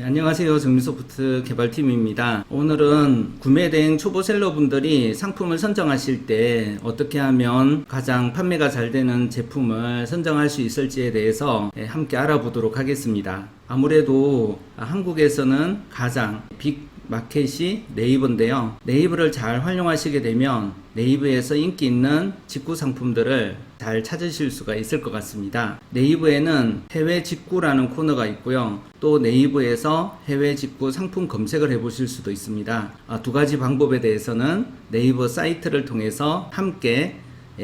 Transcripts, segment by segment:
안녕하세요. 정미소프트 개발팀입니다. 오늘은 구매된 초보셀러분들이 상품을 선정하실 때 어떻게 하면 가장 판매가 잘 되는 제품을 선정할 수 있을지에 대해서 함께 알아보도록 하겠습니다. 아무래도 한국에서는 가장 빅 마켓이 네이버인데요. 네이버를 잘 활용하시게 되면 네이버에서 인기 있는 직구 상품들을 잘 찾으실 수가 있을 것 같습니다. 네이버에는 해외 직구라는 코너가 있고요. 또 네이버에서 해외 직구 상품 검색을 해보실 수도 있습니다. 두 가지 방법에 대해서는 네이버 사이트를 통해서 함께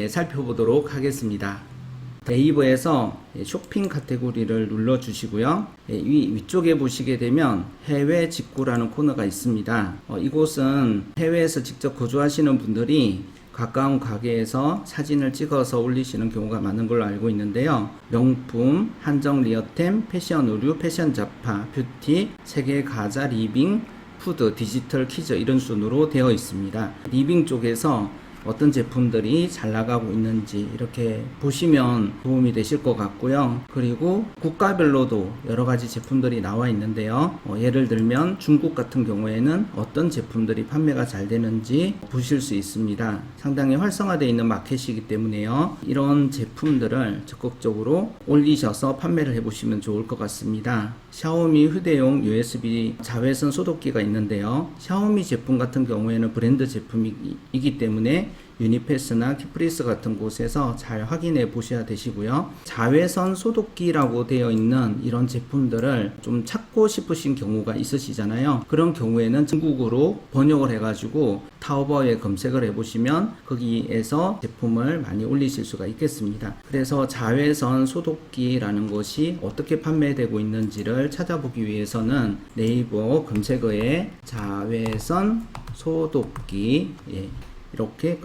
살펴보도록 하겠습니다. 네이버에서 쇼핑 카테고리를 눌러 주시고요. 위쪽에 보시게 되면 해외 직구라는 코너가 있습니다. 이곳은 해외에서 직접 거주하시는 분들이 가까운 가게에서 사진을 찍어서 올리시는 경우가 많은 걸로 알고 있는데요. 명품, 한정 리어템, 패션 의류, 패션 잡화, 뷰티, 세계 가자, 리빙, 푸드, 디지털 퀴즈 이런 순으로 되어 있습니다. 리빙 쪽에서 어떤 제품들이 잘 나가고 있는지 이렇게 보시면 도움이 되실 것 같고요. 그리고 국가별로도 여러 가지 제품들이 나와 있는데요. 예를 들면 중국 같은 경우에는 어떤 제품들이 판매가 잘 되는지 보실 수 있습니다. 상당히 활성화되어 있는 마켓이기 때문에요. 이런 제품들을 적극적으로 올리셔서 판매를 해보시면 좋을 것 같습니다. 샤오미 휴대용 USB 자외선 소독기가 있는데요. 샤오미 제품 같은 경우에는 브랜드 제품이기 때문에 유니패스나 키프리스 같은 곳에서 잘 확인해 보셔야 되시고요. 자외선 소독기라고 되어 있는 이런 제품들을 좀 찾고 싶으신 경우가 있으시잖아요. 그런 경우에는 중국어로 번역을 해가지고 타오바오에 검색을 해보시면 거기에서 제품을 많이 올리실 수가 있겠습니다. 그래서 자외선 소독기라는 것이 어떻게 판매되고 있는지를 찾아보기 위해서는 네이버 검색어에 자외선 소독기 이렇게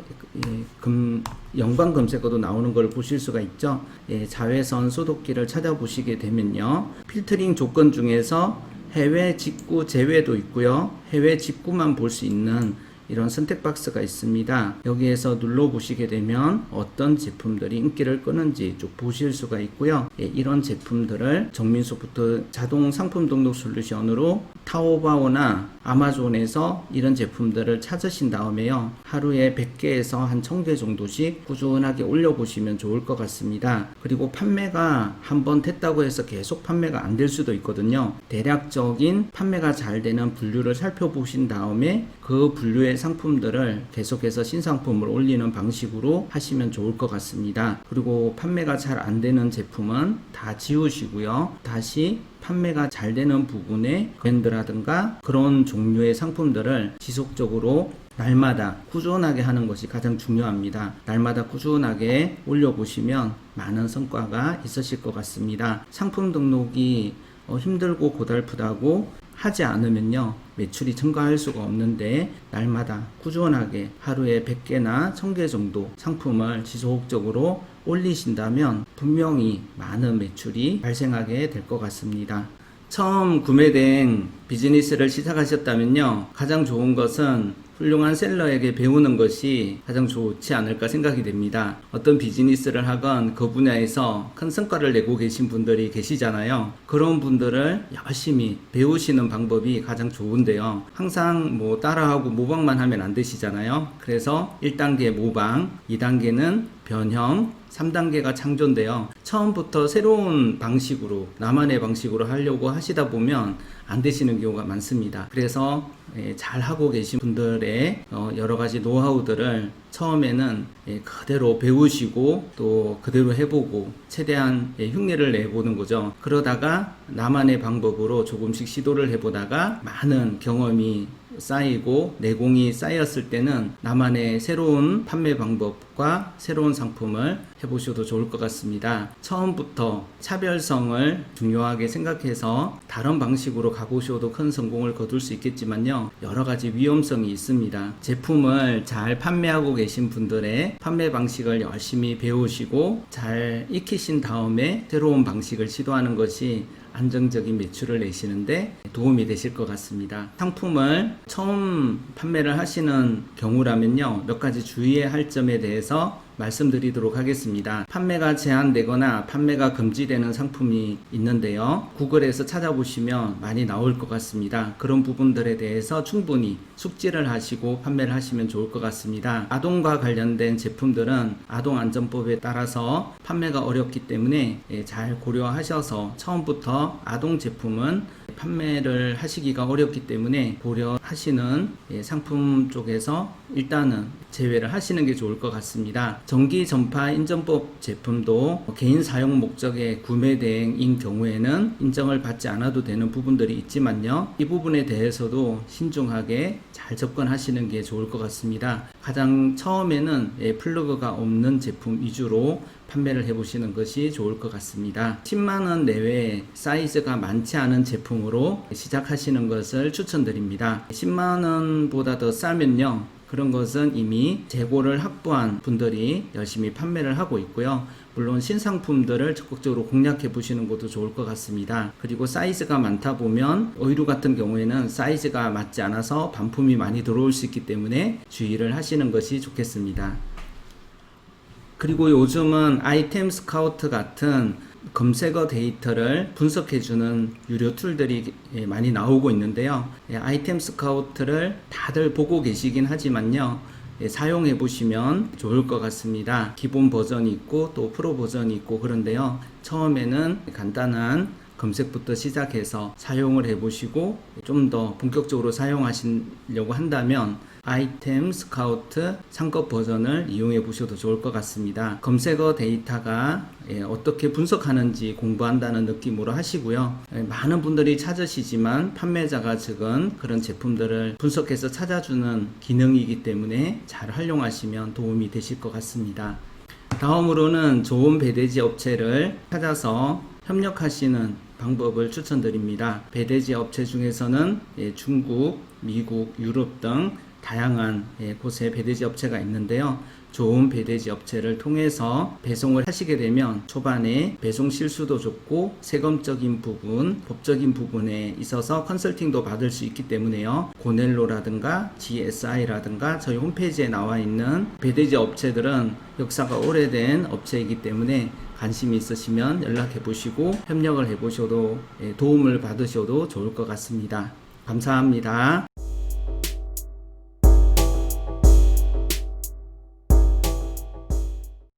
연관 검색어도 나오는 걸 보실 수가 있죠. 자외선 소독기를 찾아보시게 되면요. 필터링 조건 중에서 해외 직구 제외도 있고요. 해외 직구만 볼 수 있는 이런 선택 박스가 있습니다. 여기에서 눌러 보시게 되면 어떤 제품들이 인기를 끄는지 쭉 보실 수가 있고요. 이런 제품들을 정민소프트 자동 상품 등록 솔루션으로 타오바오나 아마존에서 이런 제품들을 찾으신 다음에요. 하루에 100개에서 한 1000개 정도씩 꾸준하게 올려보시면 좋을 것 같습니다. 그리고 판매가 한번 됐다고 해서 계속 판매가 안 될 수도 있거든요. 대략적인 판매가 잘 되는 분류를 살펴보신 다음에 그 분류의 상품들을 계속해서 신상품을 올리는 방식으로 하시면 좋을 것 같습니다. 그리고 판매가 잘 안 되는 제품은 다 지우시고요. 다시 판매가 잘 되는 부분의 브랜드라든가 그런 종류의 상품들을 지속적으로 날마다 꾸준하게 하는 것이 가장 중요합니다. 날마다 꾸준하게 올려보시면 많은 성과가 있으실 것 같습니다. 상품 등록이 힘들고 고달프다고 하지 않으면요 매출이 증가할 수가 없는데 날마다 꾸준하게 하루에 100개나 1000개 정도 상품을 지속적으로 올리신다면 분명히 많은 매출이 발생하게 될 것 같습니다. 처음 구매된 비즈니스를 시작하셨다면요 가장 좋은 것은 훌륭한 셀러에게 배우는 것이 가장 좋지 않을까 생각이 됩니다. 어떤 비즈니스를 하건 그 분야에서 큰 성과를 내고 계신 분들이 계시잖아요. 그런 분들을 열심히 배우시는 방법이 가장 좋은데요. 항상 따라하고 모방만 하면 안 되시잖아요. 그래서 1단계 모방, 2단계는 변형, 3단계가 창조인데요. 처음부터 새로운 방식으로 나만의 방식으로 하려고 하시다 보면 안 되시는 경우가 많습니다. 그래서 잘 하고 계신 분들의 여러 가지 노하우들을 처음에는 그대로 배우시고 또 그대로 해보고 최대한 흉내를 내보는 거죠. 그러다가 나만의 방법으로 조금씩 시도를 해보다가 많은 경험이 쌓이고 내공이 쌓였을 때는 나만의 새로운 판매 방법과 새로운 상품을 해보셔도 좋을 것 같습니다. 처음부터 차별성을 중요하게 생각해서 다른 방식으로 가보셔도 큰 성공을 거둘 수 있겠지만요 여러 가지 위험성이 있습니다. 제품을 잘 판매하고 계신 분들의 판매 방식을 열심히 배우시고 잘 익히신 다음에 새로운 방식을 시도하는 것이 안정적인 매출을 내시는데 도움이 되실 것 같습니다. 상품을 처음 판매를 하시는 경우라면요 몇 가지 주의해야 할 점에 대해서 말씀드리도록 하겠습니다. 판매가 제한되거나 판매가 금지되는 상품이 있는데요. 구글에서 찾아보시면 많이 나올 것 같습니다. 그런 부분들에 대해서 충분히 숙지를 하시고 판매를 하시면 좋을 것 같습니다. 아동과 관련된 제품들은 아동안전법에 따라서 판매가 어렵기 때문에 잘 고려하셔서 처음부터 아동 제품은 판매를 하시기가 어렵기 때문에 고려하시는 상품 쪽에서 일단은 제외를 하시는 게 좋을 것 같습니다. 전기전파인증법 제품도 개인 사용 목적의 구매 대행인 경우에는 인정을 받지 않아도 되는 부분들이 있지만요. 이 부분에 대해서도 신중하게 잘 접근하시는 게 좋을 것 같습니다. 가장 처음에는 플러그가 없는 제품 위주로 판매를 해보시는 것이 좋을 것 같습니다. 10만원 내외 사이즈가 많지 않은 제품으로 시작하시는 것을 추천드립니다. 10만원보다 더 싸면요, 그런 것은 이미 재고를 확보한 분들이 열심히 판매를 하고 있고요. 물론 신상품들을 적극적으로 공략해 보시는 것도 좋을 것 같습니다. 그리고 사이즈가 많다 보면 의류 같은 경우에는 사이즈가 맞지 않아서 반품이 많이 들어올 수 있기 때문에 주의를 하시는 것이 좋겠습니다. 그리고 요즘은 아이템 스카우트 같은 검색어 데이터를 분석해주는 유료 툴들이 많이 나오고 있는데요. 아이템 스카우트를 다들 보고 계시긴 하지만요, 사용해 보시면 좋을 것 같습니다. 기본 버전이 있고 또 프로 버전이 있고 그런데요, 처음에는 간단한 검색부터 시작해서 사용을 해보시고 좀 더 본격적으로 사용하시려고 한다면 아이템 스카우트 상급 버전을 이용해 보셔도 좋을 것 같습니다. 검색어 데이터가 어떻게 분석하는지 공부한다는 느낌으로 하시고요. 많은 분들이 찾으시지만 판매자가 적은 그런 제품들을 분석해서 찾아주는 기능이기 때문에 잘 활용하시면 도움이 되실 것 같습니다. 다음으로는 좋은 배대지 업체를 찾아서 협력하시는 방법을 추천드립니다. 배대지 업체 중에서는 중국, 미국, 유럽 등 다양한 곳에 배대지 업체가 있는데요. 좋은 배대지 업체를 통해서 배송을 하시게 되면 초반에 배송 실수도 적고 세금적인 부분, 법적인 부분에 있어서 컨설팅도 받을 수 있기 때문에요. 고넬로라든가 GSI라든가 저희 홈페이지에 나와 있는 배대지 업체들은 역사가 오래된 업체이기 때문에 관심이 있으시면 연락해 보시고 협력을 해 보셔도 도움을 받으셔도 좋을 것 같습니다. 감사합니다.